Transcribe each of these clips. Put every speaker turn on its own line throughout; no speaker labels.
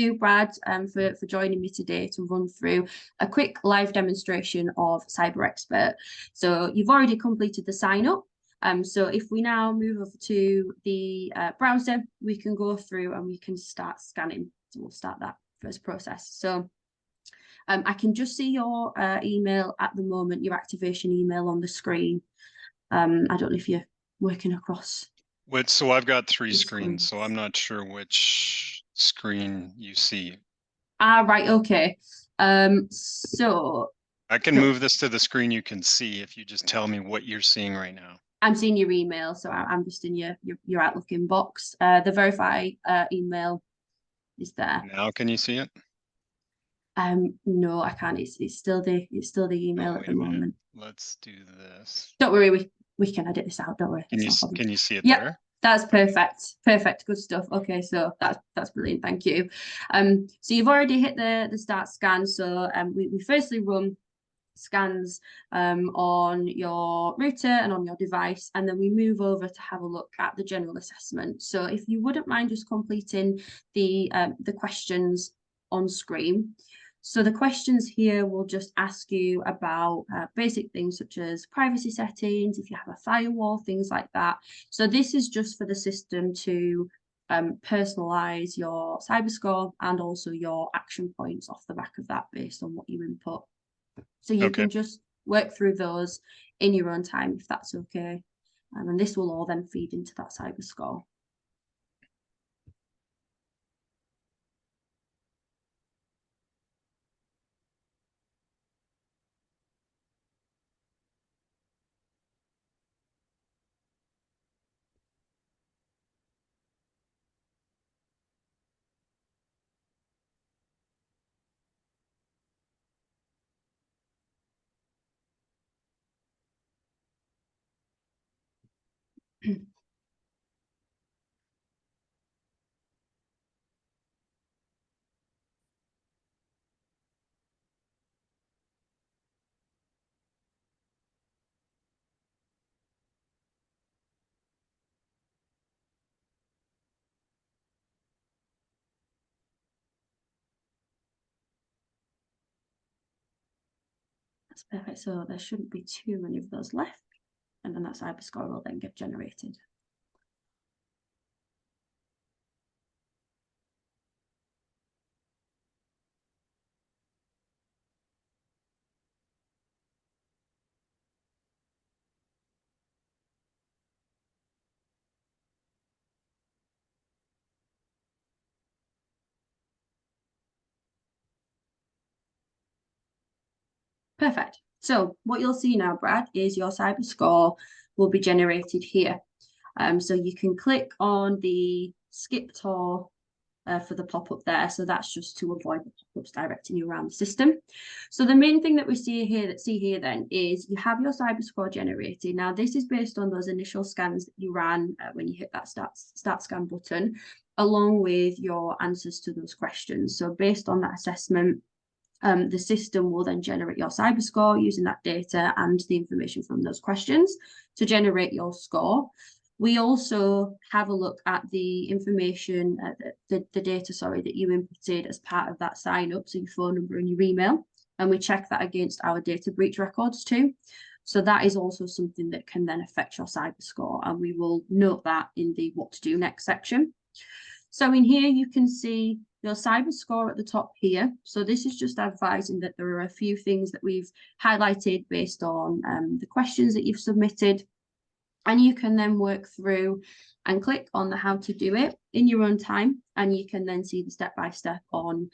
you, Brad, for joining me today to run through a quick live demonstration of Cyber Expert. So you've already completed the sign up. So if we now move over to the browser, we can go through and we can start scanning. So we'll start that first process. So I can just see your email at the moment, your activation email on the screen. I don't know if you're working across.
So I've got three screens, so I'm not sure which screen you see.
Ah, right, okay. So
I can move this to the screen you can see if you just tell me what you're seeing right now.
I'm seeing your email, so I'm just in your Outlook inbox. The verify email is there.
Now can you see it?
No, I can't. It's still the email at the moment.
Let's do this.
Don't worry, we can edit this out. Don't worry.
Can you see it
yep,
there?
That's perfect. Perfect. Good stuff. Okay, so that's brilliant. Thank you. So you've already hit the start scan. So we firstly run scans on your router and on your device, and then we move over to have a look at the general assessment. So if you wouldn't mind just completing the questions on screen. So the questions here will just ask you about basic things such as privacy settings, if you have a firewall, things like that. So this is just for the system to personalize your cyber score and also your action points off the back of that based on what you input. So you can just work through those in your own time if that's okay. And this will all then feed into that cyber score. That's perfect. So there shouldn't be too many of those left. And then that cyber score will then get generated. Perfect. So what you'll see now, Brad, is your cyber score will be generated here. So you can click on the skip tour for the pop-up there. So that's just to avoid the pop-ups directing you around the system. So the main thing that we see here then is you have your cyber score generated. Now this is based on those initial scans that you ran when you hit that start scan button, along with your answers to those questions. So based on that assessment, the system will then generate your cyber score using that data and the information from those questions to generate your score. We also have a look at the information, the data, that you inputted as part of that sign up, so your phone number and your email, and we check that against our data breach records too. So that is also something that can then affect your cyber score, and we will note that in the what to do next section. So in here, you can see your cyber score at the top here. So this is just advising that there are a few things that we've highlighted based on the questions that you've submitted. And you can then work through and click on the how to do it in your own time. And you can then see the step-by-step on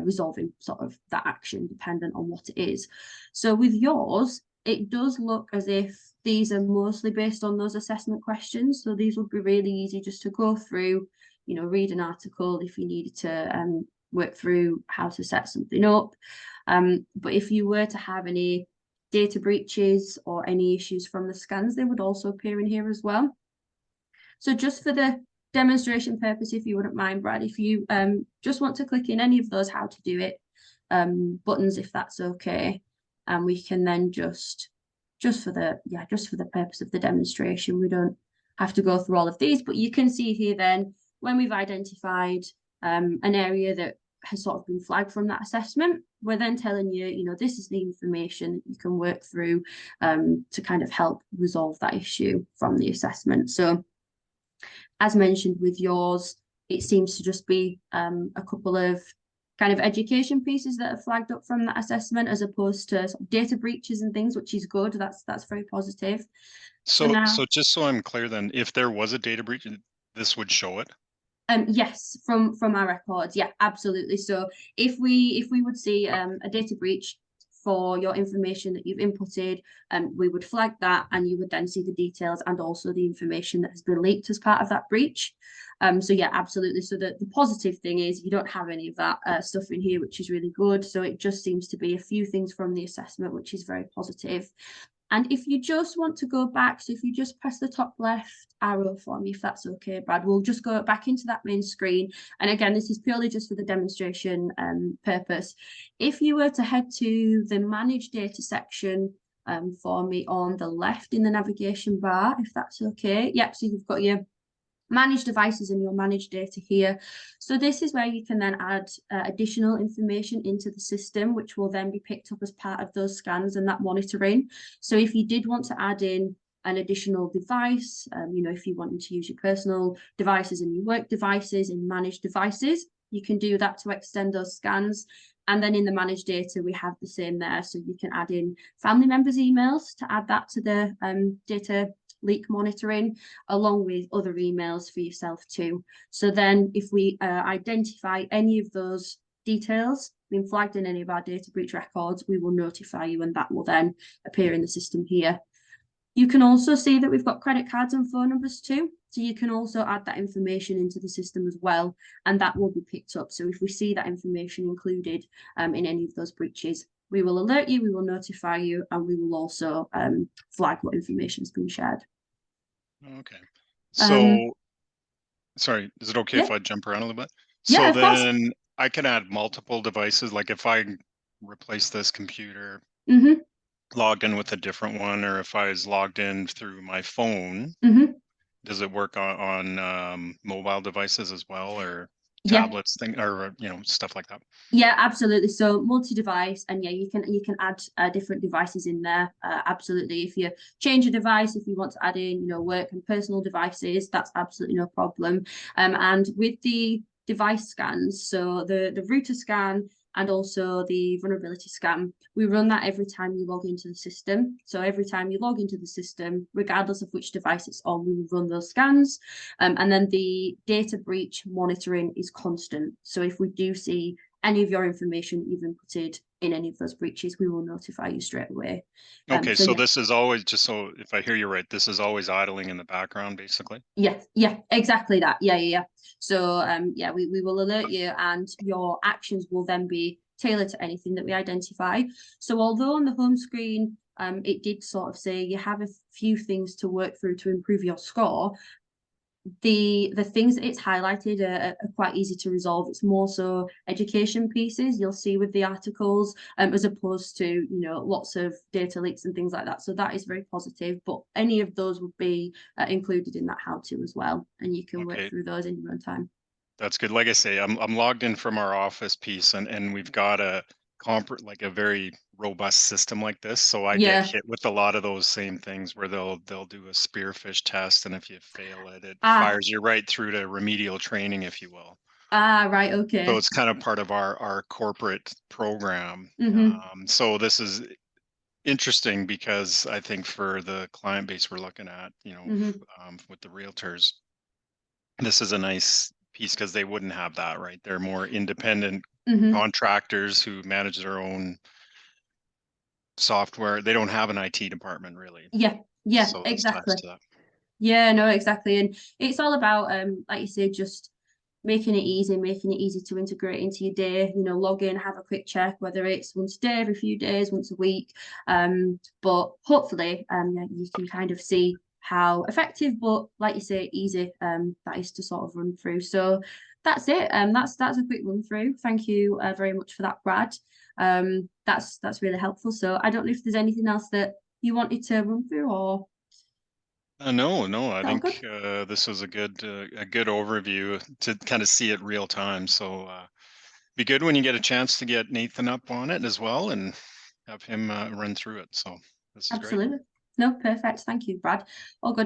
resolving sort of that action dependent on what it is. So with yours, it does look as if these are mostly based on those assessment questions. So these would be really easy just to go through, you know, read an article if you needed to work through how to set something up. But if you were to have any data breaches or any issues from the scans, they would also appear in here as well. So just for the demonstration purpose, if you wouldn't mind, Brad, if you just want to click in any of those how to do it buttons, if that's okay, and we can then just for the purpose of the demonstration, we don't have to go through all of these, but you can see here then when we've identified an area that has sort of been flagged from that assessment. We're then telling you, you know, this is the information that you can work through to kind of help resolve that issue from the assessment. So as mentioned with yours, it seems to just be a couple of kind of education pieces that are flagged up from that assessment, as opposed to sort of data breaches and things, which is good. That's very positive. So
So,
now,
so just so I'm clear, then, if there was a data breach, this would show it.
yes, from our records, yeah, absolutely. So if we would see a data breach for your information that you've inputted, we would flag that, and you would then see the details and also the information that has been leaked as part of that breach. So yeah, absolutely. So the positive thing is you don't have any of that stuff in here, which is really good. So it just seems to be a few things from the assessment, which is very positive. And if you just want to go back, so if you just press the top left arrow for me, if that's okay, Brad, we'll just go back into that main screen. And again, this is purely just for the demonstration purpose. If you were to head to the manage data section for me on the left in the navigation bar, if that's okay. Yep, so you've got your manage devices and your manage data here. So this is where you can then add additional information into the system, which will then be picked up as part of those scans and that monitoring. So if you did want to add in an additional device, you know, if you wanted to use your personal devices and your work devices in managed devices, you can do that to extend those scans. And then in the managed data, we have the same there. So you can add in family members' emails to add that to the data leak monitoring, along with other emails for yourself too. So then if we identify any of those details being flagged in any of our data breach records, we will notify you, and that will then appear in the system here. You can also see that we've got credit cards and phone numbers too. So you can also add that information into the system as well, and that will be picked up. So if we see that information included in any of those breaches, we will alert you, we will notify you, and we will also flag what information has been shared.
Okay.
Um,
So, sorry, is it okay
yeah,
if I jump around a little bit?
yeah,
So
of course.
then I can add multiple devices. Like if I replace this computer,
Mm-hmm,
logged in with a different one, or if I was logged in through my phone,
mm-hmm.
does it work on mobile devices as well, or
Yeah,
tablets, or stuff like that?
yeah, absolutely. So multi-device, and yeah, you can add different devices in there. Absolutely. If you change a device, if you want to add in, you know, work and personal devices, that's absolutely no problem. And with the device scans, so the router scan and also the vulnerability scan, we run that every time you log into the system. So every time you log into the system, regardless of which device it's on, we will run those scans. And then the data breach monitoring is constant. So if we do see any of your information that you've inputted in any of those breaches, we will notify you straight away.
Okay,
So
so
yeah,
this is always, just so if I hear you right, this is always idling in the background, basically.
yeah, exactly that. Yeah. So yeah, we will alert you, and your actions will then be tailored to anything that we identify. So although on the home screen, it did sort of say you have a few things to work through to improve your score, the things that it's highlighted are quite easy to resolve. It's more so education pieces you'll see with the articles, as opposed to, you know, lots of data leaks and things like that. So that is very positive, but any of those would be included in that how-to as well, and you can work
Okay,
through those in your own time.
that's good. Like I say, I'm logged in from our office piece, and we've got a like a very robust system like this. So I get
Yeah.
hit with a lot of those same things where they'll do a spearfish test, and if you fail it, it
Ah,
fires you right through to remedial training, if you will.
right,
So
okay.
it's kind of part of our corporate program.
Mm-hmm.
So this is interesting because I think for the client base we're looking at,
Mm-hmm.
with the realtors, this is a nice piece because they wouldn't have that, right? They're more independent
Mm-hmm.
contractors who manage their own software. They don't have an IT department really.
Yeah,
So this ties
exactly.
to that.
Yeah, no, exactly. And it's all about, like you say, just making it easy to integrate into your day, you know, log in, have a quick check, whether it's once a day, every few days, once a week. But hopefully, yeah, you can kind of see how effective, but like you say, easy, that is to sort of run through. So that's it. That's a quick run through. Thank you very much for that, Brad. That's really helpful. So I don't know if there's anything else that you wanted to run through, or
No,
is
I
that all good?
think this was a good overview to kind of see it real time. So be good when you get a chance to get Nathan up on it as well and have him run through it. So this is great.
Absolutely. No, perfect. Thank you, Brad. All good.